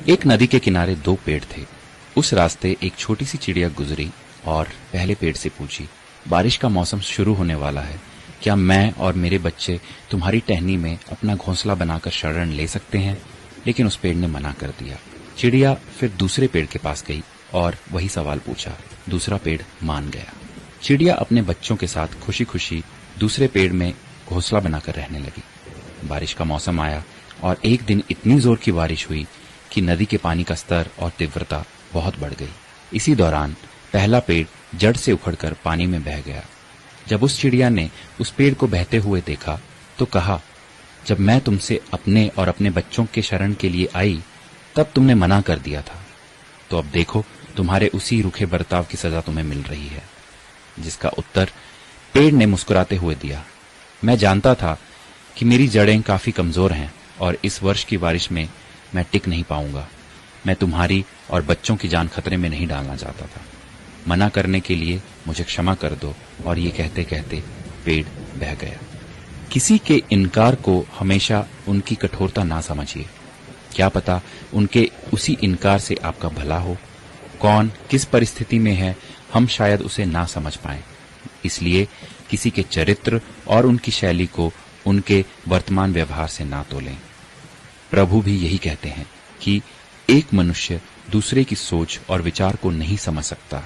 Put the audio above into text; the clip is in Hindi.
एक नदी के किनारे दो पेड़ थे। उस रास्ते एक छोटी सी चिड़िया गुजरी और पहले पेड़ से पूछी, बारिश का मौसम शुरू होने वाला है, क्या मैं और मेरे बच्चे तुम्हारी टहनी में अपना घोंसला बनाकर शरण ले सकते हैं? लेकिन उस पेड़ ने मना कर दिया। चिड़िया फिर दूसरे पेड़ के पास गई और वही सवाल पूछा। दूसरा पेड़ मान गया। चिड़िया अपने बच्चों के साथ खुशी खुशी दूसरे पेड़ में घोंसला बनाकर रहने लगी। बारिश का मौसम आया और एक दिन इतनी जोर की बारिश हुई कि नदी के पानी का स्तर और तीव्रता बहुत बढ़ गई। इसी दौरान पहला पेड़ जड़ से उखड़कर पानी में बह गया। जब उस चिड़िया ने उस पेड़ को बहते हुए देखा तो कहा, जब मैं तुमसे अपने और अपने बच्चों के शरण के लिए आई तब तुमने मना कर दिया था, तो अब देखो तुम्हारे उसी रूखे बर्ताव की सजा तुम्हें मिल रही है। जिसका उत्तर पेड़ ने मुस्कुराते हुए दिया, मैं जानता था कि मेरी जड़ें काफी कमजोर हैं और इस वर्ष की बारिश में मैं टिक नहीं पाऊंगा। मैं तुम्हारी और बच्चों की जान खतरे में नहीं डालना चाहता था। मना करने के लिए मुझे क्षमा कर दो। और ये कहते कहते पेड़ बह गया। किसी के इनकार को हमेशा उनकी कठोरता ना समझिए। क्या पता उनके उसी इनकार से आपका भला हो। कौन किस परिस्थिति में है हम शायद उसे ना समझ पाएं। इसलिए किसी के चरित्र और उनकी शैली को उनके वर्तमान व्यवहार से ना तोलें। प्रभु भी यही कहते हैं कि एक मनुष्य दूसरे की सोच और विचार को नहीं समझ सकता,